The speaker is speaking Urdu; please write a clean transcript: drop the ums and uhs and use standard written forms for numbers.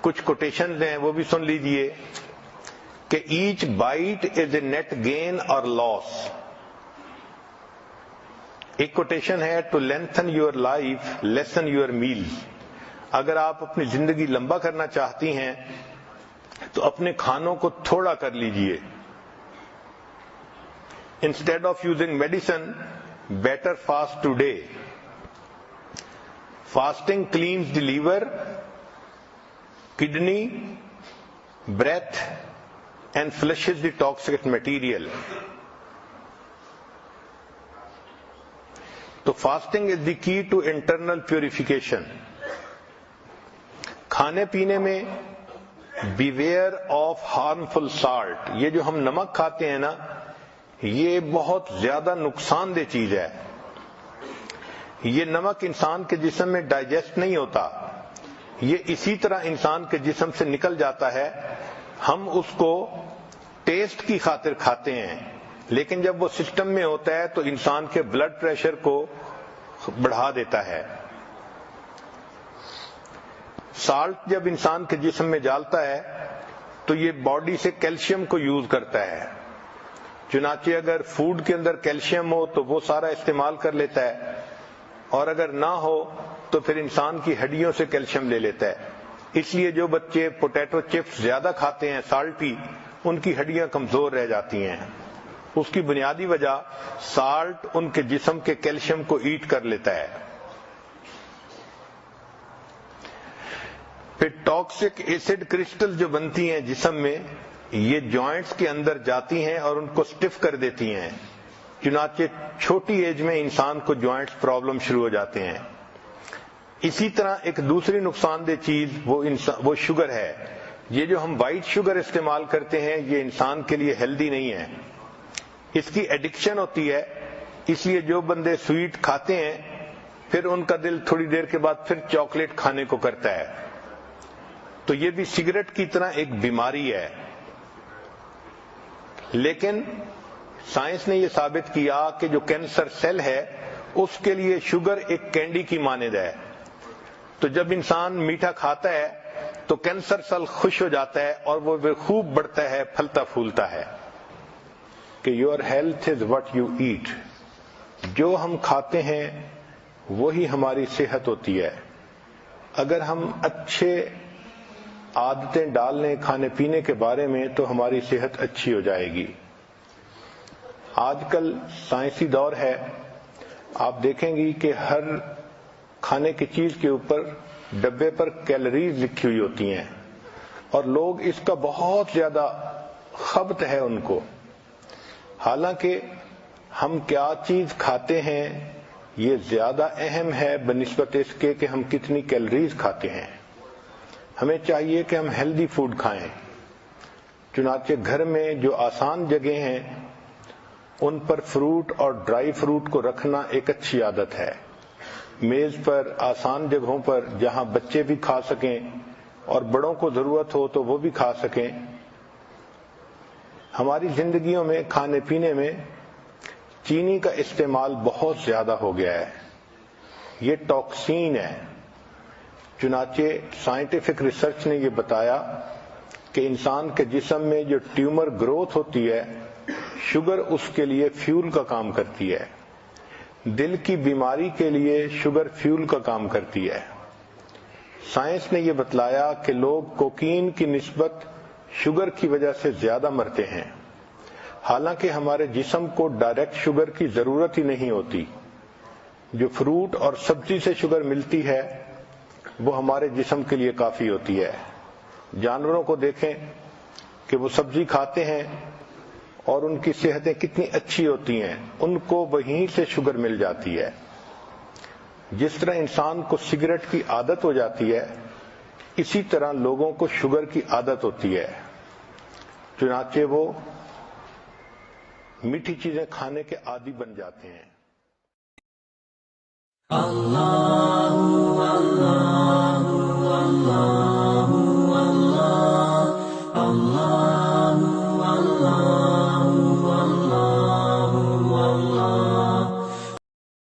کچھ کوٹیشنز ہیں وہ بھی سن لیجئے کہ each bite is a net gain اور لاس. ایک کوٹیشن ہے to lengthen your life lessen your meals. اگر آپ اپنی زندگی لمبا کرنا چاہتی ہیں تو اپنے کھانوں کو تھوڑا کر لیجئے. Instead of using medicine better fast today. Fasting cleanses the liver, kidney, breath and flushes the toxic material. تو fasting is the key to internal purification. کھانے پینے میں بیویئر آف ہارمفل سالٹ. یہ جو ہم نمک کھاتے ہیں نا, یہ بہت زیادہ نقصان دہ چیز ہے. یہ نمک انسان کے جسم میں ڈائجسٹ نہیں ہوتا, یہ اسی طرح انسان کے جسم سے نکل جاتا ہے. ہم اس کو ٹیسٹ کی خاطر کھاتے ہیں, لیکن جب وہ سسٹم میں ہوتا ہے تو انسان کے بلڈ پریشر کو بڑھا دیتا ہے. سالٹ جب انسان کے جسم میں ڈالتا ہے تو یہ باڈی سے کیلشیم کو یوز کرتا ہے. چنانچہ اگر فوڈ کے اندر کیلشیم ہو تو وہ سارا استعمال کر لیتا ہے, اور اگر نہ ہو تو پھر انسان کی ہڈیوں سے کیلشیم لے لیتا ہے. اس لیے جو بچے پوٹیٹو چپس زیادہ کھاتے ہیں سالٹی, ان کی ہڈیاں کمزور رہ جاتی ہیں. اس کی بنیادی وجہ سالٹ ان کے جسم کے کیلشیم کو ایٹ کر لیتا ہے. پھر ٹاکسک ایسڈ کرسٹل جو بنتی ہیں جسم میں, یہ جوائنٹس کے اندر جاتی ہیں اور ان کو سٹف کر دیتی ہیں. چنانچہ چھوٹی ایج میں انسان کو جوائنٹس پرابلم شروع ہو جاتے ہیں. اسی طرح ایک دوسری نقصان دہ چیز وہ شوگر ہے. یہ جو ہم وائٹ شوگر استعمال کرتے ہیں یہ انسان کے لیے ہیلدی نہیں ہے. اس کی ایڈکشن ہوتی ہے, اس لیے جو بندے سویٹ کھاتے ہیں پھر ان کا دل تھوڑی دیر کے بعد پھر چاکلیٹ کھانے کو کرتا ہے. تو یہ بھی سگریٹ کی طرح ایک بیماری ہے. لیکن سائنس نے یہ ثابت کیا کہ جو کینسر سیل ہے اس کے لیے شوگر ایک کینڈی کی مانند ہے. تو جب انسان میٹھا کھاتا ہے تو کینسر سیل خوش ہو جاتا ہے اور وہ خوب بڑھتا ہے, پھلتا پھولتا ہے. کہ your health is what you eat. جو ہم کھاتے ہیں وہی ہماری صحت ہوتی ہے. اگر ہم اچھے عادتیں ڈال لیں کھانے پینے کے بارے میں تو ہماری صحت اچھی ہو جائے گی. آج کل سائنسی دور ہے, آپ دیکھیں گی کہ ہر کھانے کی چیز کے اوپر ڈبے پر کیلوریز لکھی ہوئی ہوتی ہیں, اور لوگ اس کا بہت زیادہ خبط ہے ان کو. حالانکہ ہم کیا چیز کھاتے ہیں یہ زیادہ اہم ہے بنسبت اس کے کہ ہم کتنی کیلوریز کھاتے ہیں. ہمیں چاہیے کہ ہم ہیلدی فوڈ کھائیں. چنانچہ گھر میں جو آسان جگہیں ہیں ان پر فروٹ اور ڈرائی فروٹ کو رکھنا ایک اچھی عادت ہے. میز پر آسان جگہوں پر جہاں بچے بھی کھا سکیں اور بڑوں کو ضرورت ہو تو وہ بھی کھا سکیں. ہماری زندگیوں میں کھانے پینے میں چینی کا استعمال بہت زیادہ ہو گیا ہے. یہ ٹاکسین ہے. چنانچہ سائنٹیفک ریسرچ نے یہ بتایا کہ انسان کے جسم میں جو ٹیومر گروتھ ہوتی ہے شوگر اس کے لیے فیول کا کام کرتی ہے. دل کی بیماری کے لیے شوگر فیول کا کام کرتی ہے. سائنس نے یہ بتلایا کہ لوگ کوکین کی نسبت شوگر کی وجہ سے زیادہ مرتے ہیں, حالانکہ ہمارے جسم کو ڈائریکٹ شوگر کی ضرورت ہی نہیں ہوتی. جو فروٹ اور سبزی سے شوگر ملتی ہے وہ ہمارے جسم کے لیے کافی ہوتی ہے. جانوروں کو دیکھیں کہ وہ سبزی کھاتے ہیں اور ان کی صحتیں کتنی اچھی ہوتی ہیں, ان کو وہیں سے شوگر مل جاتی ہے. جس طرح انسان کو سگریٹ کی عادت ہو جاتی ہے اسی طرح لوگوں کو شوگر کی عادت ہوتی ہے. چنانچہ وہ میٹھی چیزیں کھانے کے عادی بن جاتے ہیں. اللہ